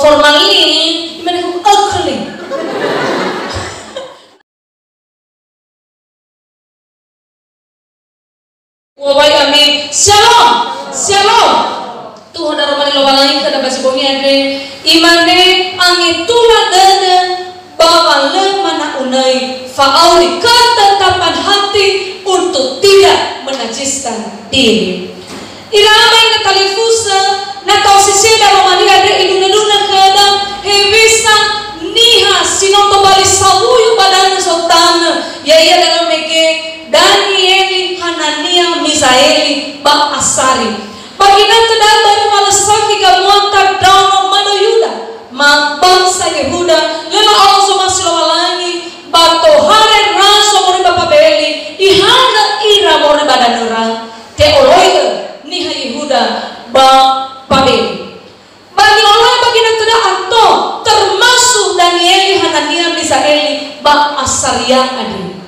formalin, gimana kau akli? Wahai amin, shalom, shalom. Tuhan darah mani lo balai kada basi bomi andre, imane angin tulang dana, bawa lemana unai, fauli ketetapan hati untuk tidak menajiskan diri. Iramai na talifusa, na tausisi darah mani andre iduna kada, hebisa niha sinoto bali sabuyu badana sotana, ya iya dalam meke. Danieli, Hanania, Misaeli, Ba Asari. Bagina kedal baru malasaki gamuanta daun mano Yuda, ma bangsa Yehuda, lelo Allah masih lawalangi, bato haren raso mori bapa beli, ihana ira mori badanura, teologi niha Yehuda ba pabeli. Bagi Allah bagina kedal atau termasuk Danieli, Hanania, Misaeli, Ba Asaria adi.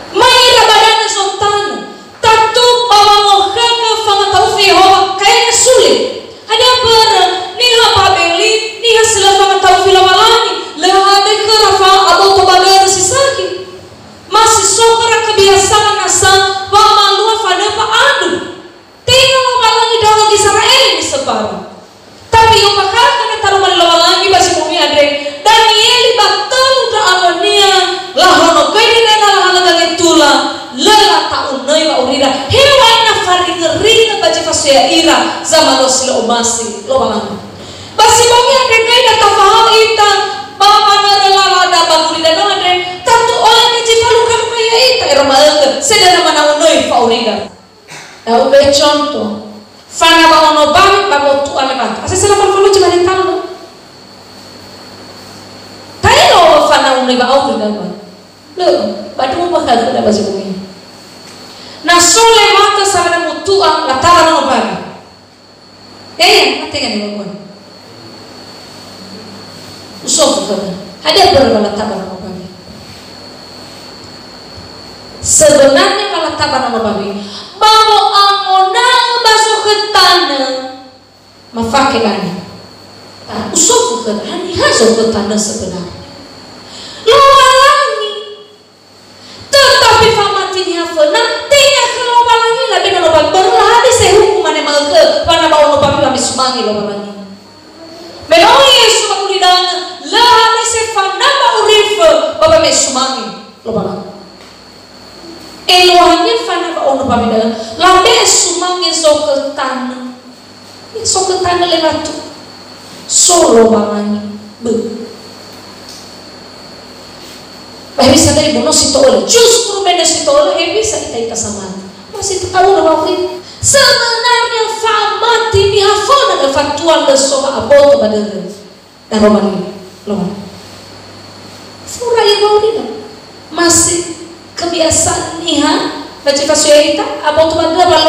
Maira badana sultan tatu bawa mohaka fanga taufi Yehova kayaknya sulit. Ada ber niha pabeli niha sila fanga taufi lawalani lehade kerafa atau tobadana sisaki masih sokara kebiasaan nasa wa malua fana pa adu tinggal lawalangi dalam Israel ini separuh. Tapi yang makar kena taruh lawalangi basi bumi adre Danieli batal udah amonia lahono kaini nena lahala tula lela taunai wa urira hewa ina faringerina baji fasya ira zaman lo sila umasi lo balang basi bumi adre kaina tafaham ita bapa narela ada baguri dan adre tatu orang yang cipalukan kaya ita eromalke sedana mana unai fa urira tahu be contoh fana ba ono bami ba botu alemat asa sila falfalo cuma ditalo tayo fana unai ba urira ba lo batu mo bakal kada basi bumi na sole mata sabana mutua latara no bami atenga ni bwana usofu kada ada berapa latara no bami sebenarnya kalau latara no bami bawo angonang baso ketana mafake gani usofu kada hani haso ketana sebenarnya tetapi famatinya fana tinya kalau balangi labi no bal berlah di sehukuman emang ke pana bawa no papi kami sumangi lo balangi meloi Yesus makulidana lah di sefana ba urif baba me sumangi lo balangi elohannya fana ba ono papi dan labi sumangi soketana lewat solo balangi be bisa dari bono sito oleh justru benda sito oleh bisa kita kesamaan masih tahu nama ini sebenarnya famati ni hafona da faktual da soha aboto badere da romani loh fura ya baudina masih kebiasaan niha baca fasuita aboto badere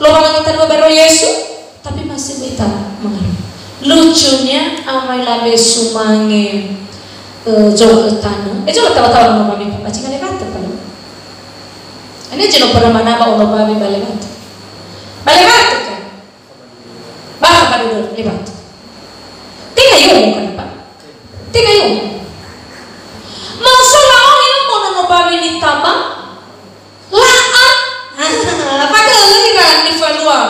lo orang kita berbero Yesus tapi masih kita mengaruh lucunya amai labe sumange jauh ke tanah, jauh tahu-tahu orang babi, macam mana kata kalau? Ini jenuh pernah mana orang babi balik kata kan? Bah pada dulu lebat. Tiga yung kan pak? Tiga yung. Masalah orang yang mau orang babi ni tabang, laan. Padahal lagi kan di luar,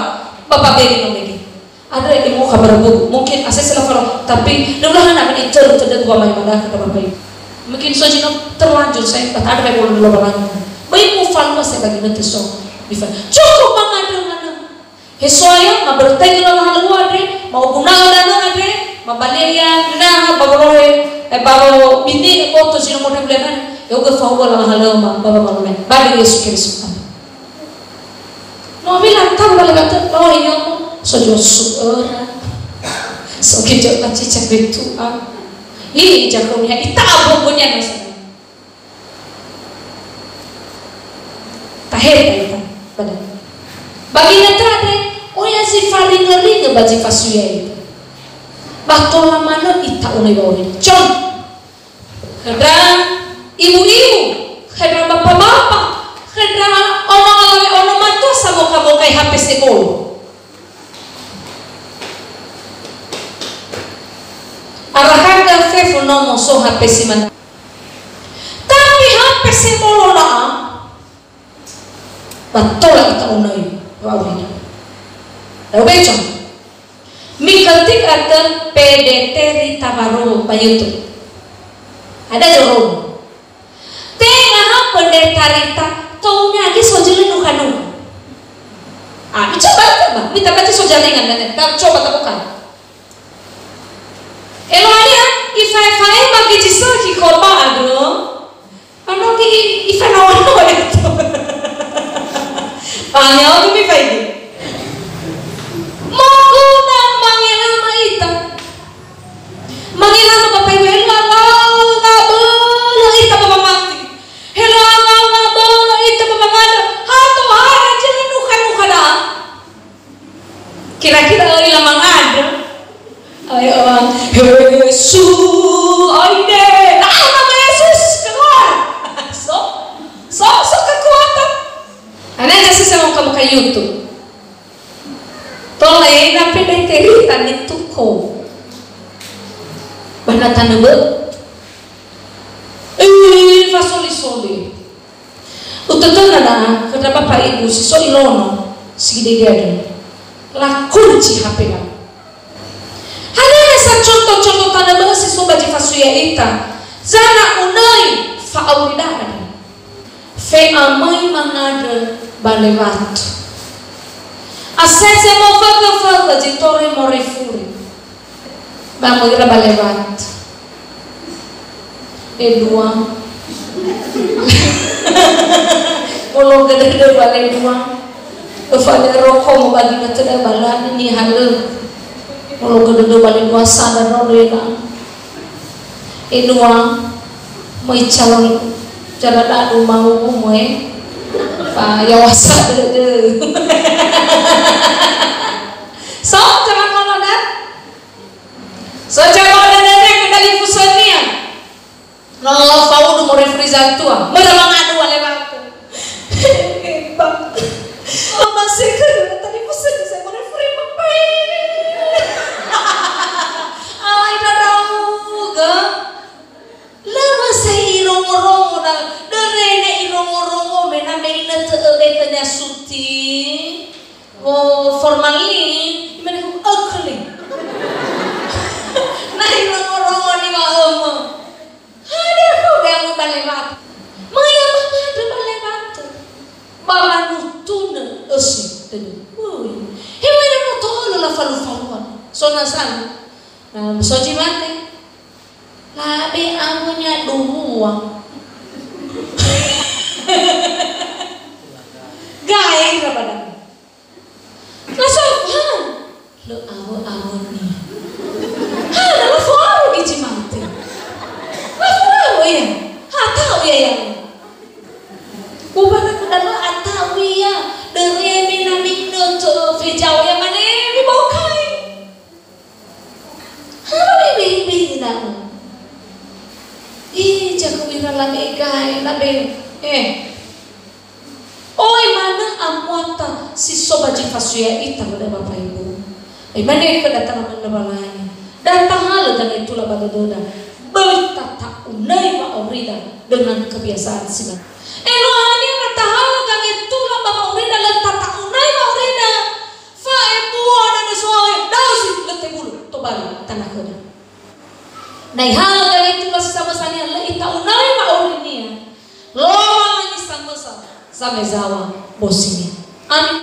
bapak beri nomegi. Ada yang mau kabar buku, mungkin asal salah kalau, tapi dululah anak ini cerut cerut gua main mana kita bapak. Mungkin sojino terlanjur saya, ada yang boleh dulu orang. Baik mau falma saya bagi nanti so, cukup mengadil mana. Hesoya, mau bertanya dengan luar deh, mau guna dengan deh, mau baleria, nah, bawa bawa bini, foto sih nomor bulan, ya udah faham lah hal mah, bawa malu nih, bagi Yesus Kristus. No bilang tahu balik kata, oh ini aku. Sojo suara, so kita baca cakap itu ini jagonya, itu abangnya nasi. Tahir itu, pada. Baginya terakhir, oh ya si faring ngeri ngebaca fasuya itu. Batul mana ita unai bawin. Con, kadang ibu-ibu, kadang bapak-bapak, kadang orang-orang matu sama kamu kayak HP sekolah. nomo so HP si man. Tapi HP si molola betul kita unai wawina. Tahu becong? Miketik akan PDT Rita Baru pa YouTube. Ada jorong. Tengah pendeta Rita taunya lagi sojalin nukanu. Coba, minta baca sojalingan dan coba temukan. Eloknya, ifai bagi jisa ki korba agro, ano ki ifai nawan nawan itu. Hanya aku ifai di. Mau na mangilama ita, mangilama bapak ibu ngabel ita bapak mati. Hello ngabel ita bapak ngada. Hato hari jadi nukan dah. Kira-kira ilang ngada. Ayo Yesus, aide, nama Yesus keluar. So kekuatan. Anak Yesus yang mau kamu ke YouTube. Tolong na PDT tani tuko. Bana tanebe. Fasoli. Ututuna na kada bapak ibu si so ilono si gede la kunci HP na. Hanya sa contoh tanebe si so baji fasuya ita. Zana unai fa aurida. Fe amai mangada balewat. Asese mo faga jitore mo refuri. Bango ira balewat. Edua. Olo gede bale dua. Ufale roko mo bagi natada balan ni halu. Olo gede bale dua sana rolena. Edua mo calon cara dadu mau mo pa yawasa de. So jangan ngono dah. So jangan ada kedali fusania. Nolak faudu mo refrizan tua. Mereka ngadu wale waktu. Masih kan tadi fusan saya mo refri mapai. Alai dadamuga. Lama saya irong-irong na derene irong-irong mena meina teuletnya suti. Oh formalin mana ugly. Nah irong-irong ni mah ada kau yang balewat. Maya mama ada balewat. Bala nutuna esi tadi. Hewan yang nutolo la falu-faluan. So nasan. Soji mate. Labe amunya dumuang. Gaya berapa? Nasopan lo awo ni. Lo foro di cimante. Lo foro ya. Tahu ya yang. Bukan aku dah tahu ya. Dari mina mina tu fejau yang mana ni bokai. Apa bibi dah. Jago bina lagi gay labe. Oi mana amwata si sobaji fasuya ita pada bapak ibu. Mana kedatangan lebalanya. Datang hal dan itulah bagadoda. Bertata unai wa aurida dengan kebiasaan siman. Eloani kata hal dan itulah bapak aurida letata unai wa aurida. Fa ebua dan soai dausi letebul tobali tanah kena. Nah hal dan itulah sama-sama la ita unai wa aurinia. Loa lagi sama-sama. Samezawa bosinya. Amin.